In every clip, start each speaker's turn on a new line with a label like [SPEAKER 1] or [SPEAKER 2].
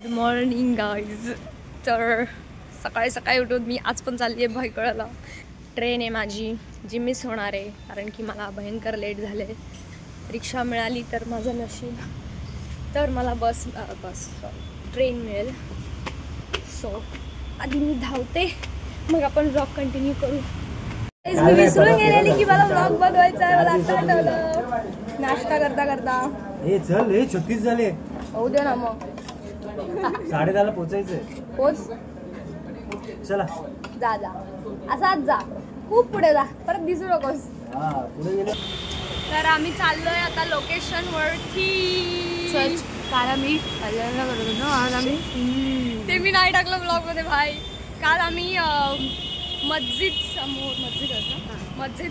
[SPEAKER 1] Morning guys. तर सकाळी सकाळी उठून मी आज पण चालली आहे भायखळ्याला. ट्रेन आहे माझी जी मिस होणार आहे कारण की मला भयंकर लेट झाले. रिक्षा मिळाली तर माझं नशीब, तर मला ट्रेन मिळेल. सो आधी मी धावते, मग आपण ब्लॉग कंटिन्यू करू. मी विसरून गेलेली की मला ब्लॉग बनवायचा आहे. मला आता आठवलं नाश्ता करता करता.
[SPEAKER 2] हे चल, हे 36 झाले.
[SPEAKER 1] होऊ दे ना मग.
[SPEAKER 2] 10:30 पोचायचंय.
[SPEAKER 1] पोच.
[SPEAKER 2] चला
[SPEAKER 1] जा जा, असाच जा, खूप पुढे जा, परत दिसू नकोस.
[SPEAKER 2] पुढे गेले.
[SPEAKER 1] तर आम्ही चाललोय आता लोकेशन वरती. काल आम्ही कल्याणला करतो ना, आज आम्ही ते मी नाही टाकलं ब्लॉग मध्ये भाई. काल आम्ही मस्जिद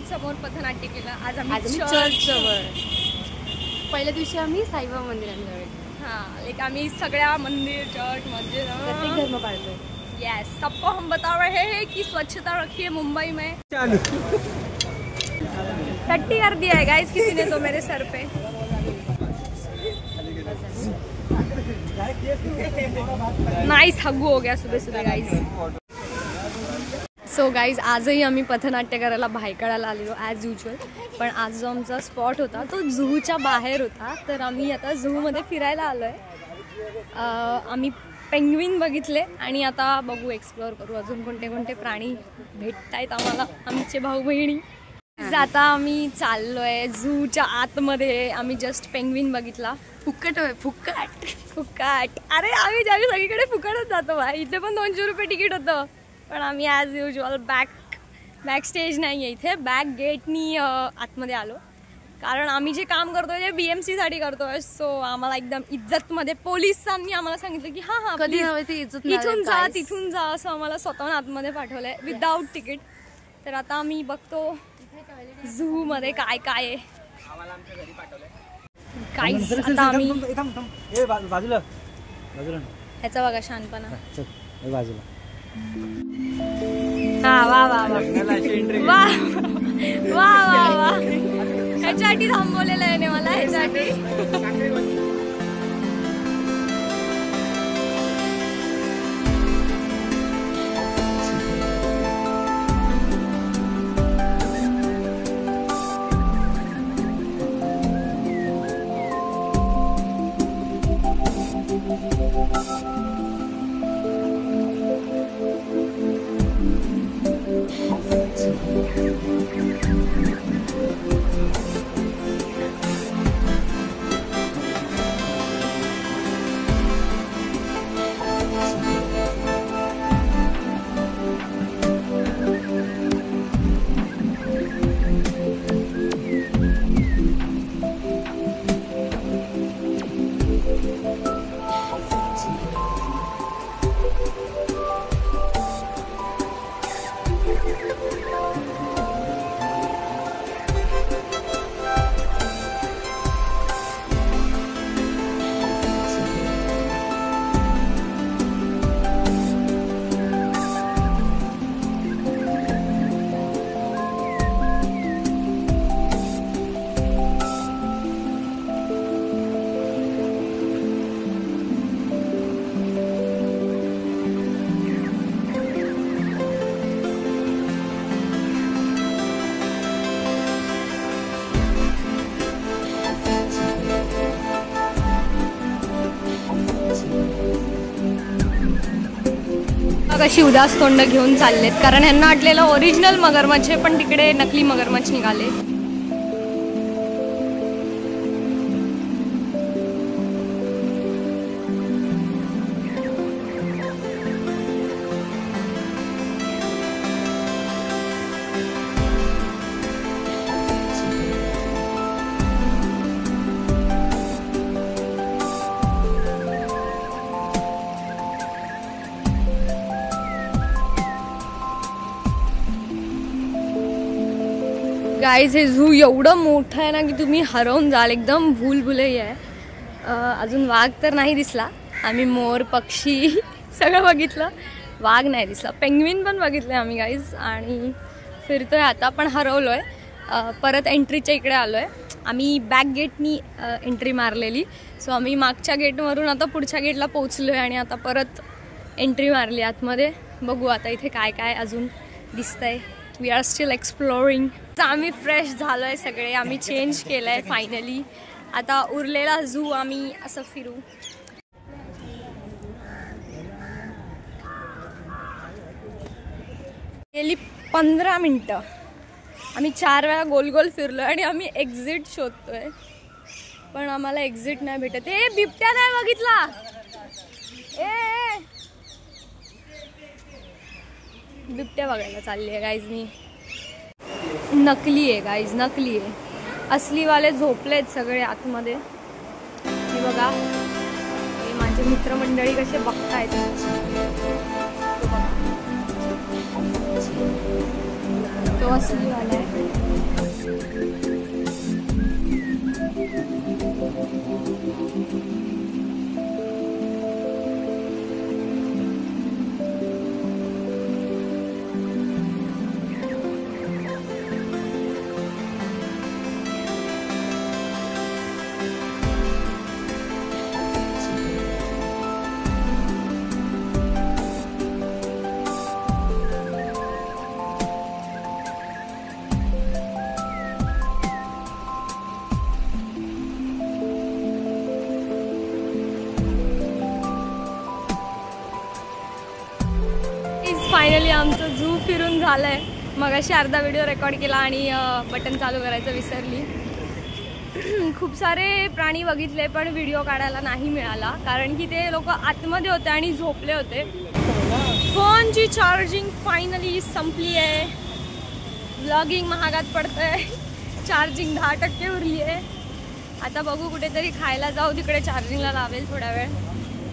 [SPEAKER 1] समोर पथनाट्य केलं. आज आम्ही चर्च जवळ.
[SPEAKER 3] पहिल्या दिवशी आम्ही साईबाबा मंदिरात जाऊया.
[SPEAKER 1] हाँ, लेकिन आम्ही सगळ्या मंदिर, चर्च, मस्जिद
[SPEAKER 3] प्रत्येक धर्म पाळतोय.
[SPEAKER 1] यस, सबको हम बता रहे हैं कि स्वच्छता रखिए मुंबई में. टट्टी कर दिया है गाइस किसी ने तो मेरे सर पे. नाइस हग्गू हो गया सुबह सुबह गाइस. सो गाईज, आजही आम्ही पथनाट्य करायला भायखळ्याला आलेलो ॲज युजल. पण आज जो आमचा स्पॉट होता तो झूच्या बाहेर होता, तर आम्ही आता झूमध्ये फिरायला आलो आहे. आम्ही पेंग्विन बघितले आणि आता बघू, एक्सप्लोअर करू अजून कोणते कोणते प्राणी भेटत आहेत आम्हाला, आमचे भाऊ बहिणी. आता आम्ही चाललो आहे झूच्या आतमध्ये. आम्ही जस्ट पेंग्विन बघितला.
[SPEAKER 3] फुकट होय, फुकट
[SPEAKER 1] फुकट. अरे आम्ही ज्यावेळी सगळीकडे फुकटच जातो भाई. इथे पण 200 रुपये तिकीट होतं. पण आम्ही ॲज युजल बॅक स्टेज नाही आहे, इथे बॅक गेटनी आतमध्ये आलो. कारण आम्ही जे काम करतोय ते BMCसाठी करतोय. सो आम्हाला एकदम इज्जतमध्ये पोलिसांनी आम्हाला सांगितलं की हां
[SPEAKER 3] कधी हवे ते इज्जत,
[SPEAKER 1] इथून जा तिथून जा, असं आम्हाला स्वतःहून आतमध्ये पाठवलंय विदाऊट तिकीट. तर आता आम्ही बघतो झू मध्ये काय काय आहे. काहीच. आता आम्ही
[SPEAKER 2] बाजूला
[SPEAKER 1] ह्याचा बघा शानपणा.
[SPEAKER 2] बाजूला.
[SPEAKER 1] वा वा वा वा वा वा वा. ह्याच्यासाठी थांबवलेलं आहे मला, ह्याच्यासाठी. कशी उदास तोंड घेऊन चाललेत, कारण ह्यांना वाटलेलं ओरिजिनल मगरमच्छ आहे पण तिकडे नकली मगरमच्छ निघाले. गाईज, हे झू एवढं मोठं आहे ना की तुम्ही हरवून जाल. एकदम भूलभुलैया आहे. अजून वाघ तर नाही दिसला. आम्ही मोर, पक्षी सगळं बघितलं, वाघ नाही दिसला. पेंग्विन पण बघितले आम्ही गाईज. आणि फिरतोय आता, पण हरवलोय. परत एंट्रीच्या इकडे आलो आहे. आम्ही बॅक गेटनी एंट्री मारलेली, सो आम्ही मागच्या गेटवरून आता पुढच्या गेटला पोचलो आहे आणि आता परत एंट्री मारली आतमध्ये. बघू आता इथे काय काय अजून दिसतंय. We are still exploring. आम्ही फ्रेश झालो आहे सगळे, आम्ही चेंज केलं आहे फायनली. आता उरलेला झू आम्ही असं फिरू. गेली 15 मिनटं आम्ही 4 वेळा गोल गोल फिरलो आणि आम्ही एक्झिट शोधतोय, पण आम्हाला एक्झिट नाही भेटत. ए बिबट्या नाही बघितला. ए बिबट्या बघायला चालली आहे गाईज मी. नकली आहे गाईज, नकली आहे. असलीवाले झोपलेत सगळे आतमध्ये. हे बघा, हे माझे मित्रमंडळी कसे बघतायत. तो असलीवाला आहे. फायनली आमचं झू फिरून झालं आहे. मग अशी अर्धा व्हिडिओ रेकॉर्ड केला आणि बटन चालू करायचं विसरली. खूप सारे प्राणी बघितले पण व्हिडिओ काढायला नाही मिळाला, कारण की ते लोक आतमध्ये होते आणि झोपले होते. फोनची चार्जिंग फायनली संपली आहे. ब्लॉगिंग महागात पडतंय. चार्जिंग 10% उरली आहे. आता बघू कुठेतरी खायला जाऊ, तिकडे चार्जिंगला लावेल थोडा वेळ,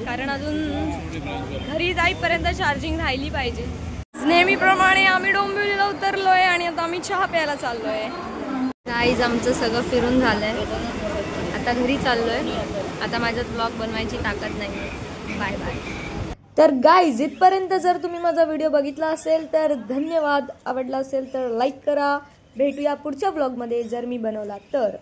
[SPEAKER 1] कारण अजून घरी जाईपर्यंत चार्जिंग राहिली पाहिजे. नेहमीप्रमाणे आम्ही डोंबिवलीला उतरलोय आणि आता आम्ही चहा प्यायला चाललोय. गाईज आमचं सगळं फिरून झालंय, आता घरी चाललोय. आता माझ्यात ब्लॉग बनवायची ताकद नाही. Bye bye. तर गाईज इथपर्यंत जर तुम्ही माझा व्हिडिओ बघितला असेल तर धन्यवाद. आवडला असेल तर लाईक करा. भेटूया पुढच्या ब्लॉगमध्ये जर मी बनवला तर.